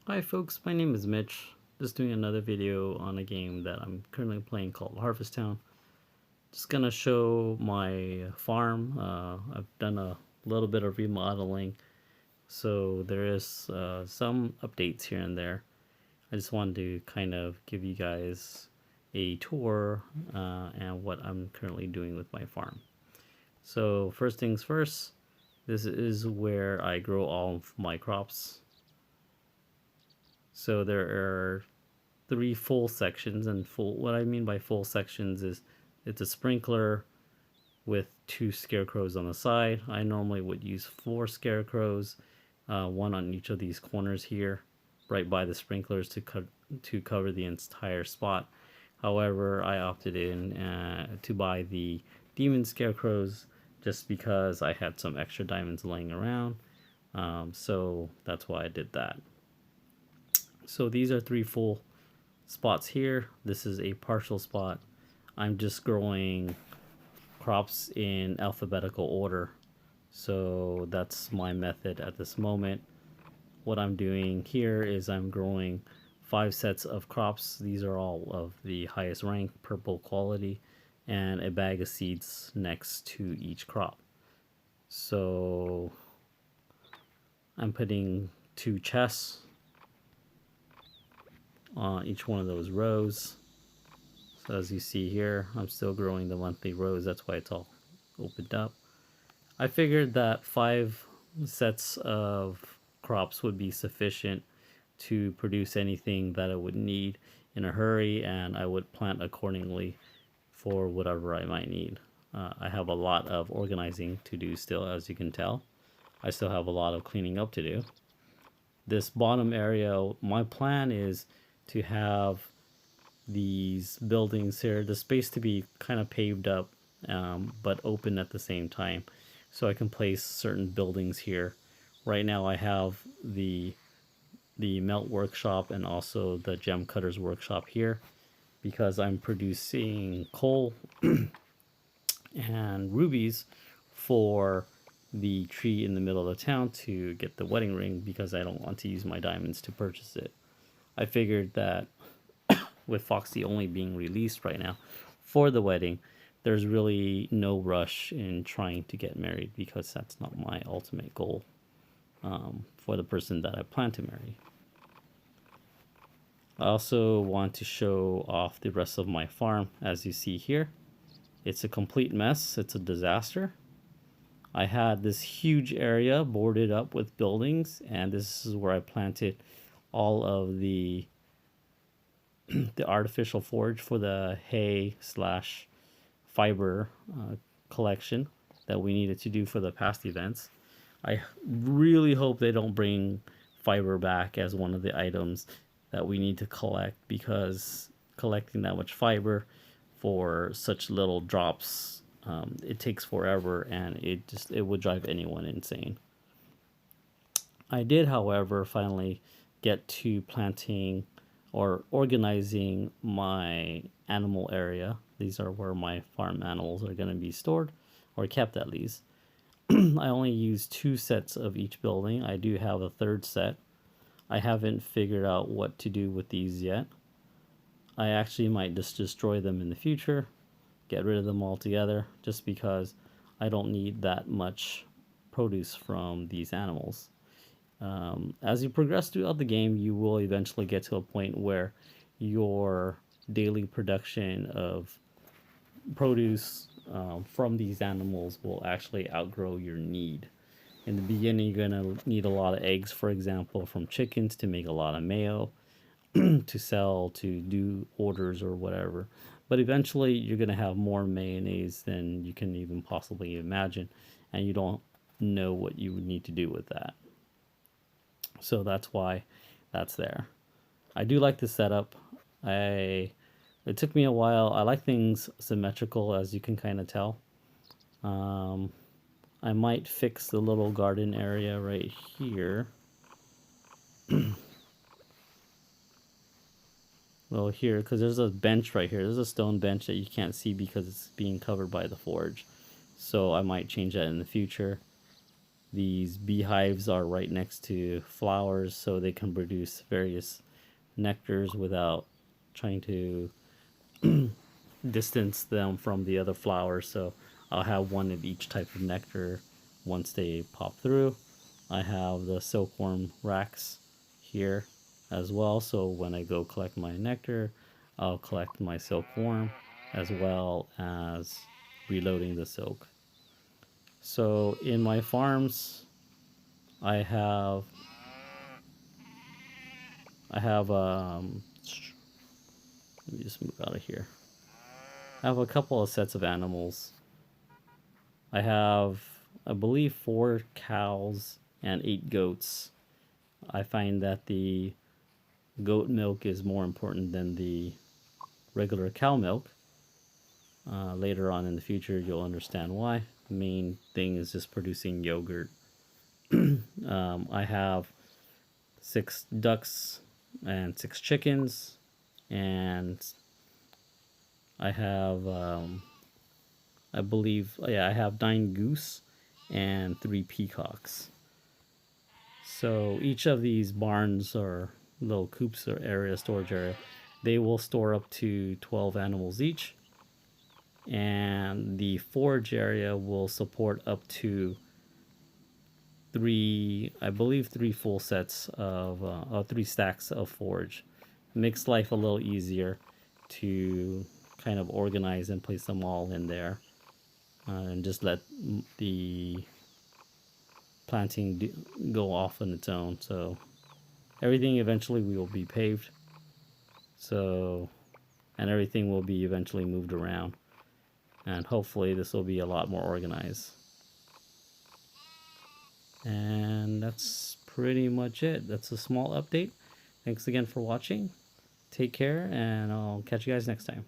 Hi folks, my name is Mitch. Just doing another video on a game that I'm currently playing called Harvest Town. Just gonna show my farm. I've done a little bit of remodeling, so there is some updates here and there. I just wanted to kind of give you guys a tour and what I'm currently doing with my farm. So first things first, this is where I grow all of my crops. So there are three full sections, and what I mean by full sections is it's a sprinkler with two scarecrows on the side. I normally would use four scarecrows, one on each of these corners here, right by the sprinklers to cover the entire spot. However, I opted in to buy the demon scarecrows just because I had some extra diamonds laying around. So that's why I did that. So these are three full spots here. This is a partial spot. I'm just growing crops in alphabetical order. So that's my method at this moment. What I'm doing here is I'm growing 5 sets of crops. These are all of the highest rank, purple quality, and a bag of seeds next to each crop. So I'm putting 2 chests on each one of those rows. So as you see here, I'm still growing the monthly rows. That's why it's all opened up. I figured that 5 sets of crops would be sufficient to produce anything that I would need in a hurry, and I would plant accordingly for whatever I might need. I have a lot of organizing to do still, as you can tell. I still have a lot of cleaning up to do. This bottom area, my plan is to have these buildings here, the space to be kind of paved up, but open at the same time, so I can place certain buildings here. Right now I have the melt workshop and also the gem cutters workshop here because I'm producing coal and rubies for the tree in the middle of the town to get the wedding ring, because I don't want to use my diamonds to purchase it. I figured that with Foxy only being released right now for the wedding, there's really no rush in trying to get married, because that's not my ultimate goal for the person that I plan to marry. I also want to show off the rest of my farm. As you see here, it's a complete mess. It's a disaster. I had this huge area boarded up with buildings, and this is where I planted all of the artificial forage for the hay slash fiber collection that we needed to do for the past events. I really hope they don't bring fiber back as one of the items that we need to collect, because collecting that much fiber for such little drops, it takes forever, and it would drive anyone insane. I did, however, finally get to planting or organizing my animal area. These are where my farm animals are going to be stored, or kept at least. I only use 2 sets of each building. I do have a third set. I haven't figured out what to do with these yet. I actually might just destroy them in the future, get rid of them altogether, just because I don't need that much produce from these animals. As you progress throughout the game, you will eventually get to a point where your daily production of produce from these animals will actually outgrow your need. In the beginning, you're going to need a lot of eggs, for example, from chickens to make a lot of mayo, to sell, to do orders or whatever. But eventually, you're going to have more mayonnaise than you can even possibly imagine, and you don't know what you would need to do with that. So that's why that's there. I do like the setup. It took me a while. I like things symmetrical, as you can kind of tell. I might fix the little garden area right here. Well, here, because there's a bench right here. There's a stone bench that you can't see because it's being covered by the forge. So I might change that in the future. these beehives are right next to flowers, so they can produce various nectars without trying to distance them from the other flowers. So I'll have one of each type of nectar once they pop through. I have the silkworm racks here as well, so when I go collect my nectar, I'll collect my silkworm as well as reloading the silk. So in my farms, I have I have let me just move out of here. I have a couple of sets of animals. I have, I believe, 4 cows and 8 goats. I find that the goat milk is more important than the regular cow milk. Later on in the future, you'll understand why. The main thing is just producing yogurt. I have 6 ducks and 6 chickens, and I have, I believe, yeah, I have 9 goose and 3 peacocks. So each of these barns or little coops or area, storage area, they will store up to 12 animals each. And the forage area will support up to 3, I believe, 3 full sets of 3 stacks of forage. It makes life a little easier to kind of organize and place them all in there, and just let the planting go off on its own. So everything eventually will be paved. So, and everything will be eventually moved around. And hopefully this will be a lot more organized. And that's pretty much it. That's a small update. Thanks again for watching. Take care, and I'll catch you guys next time.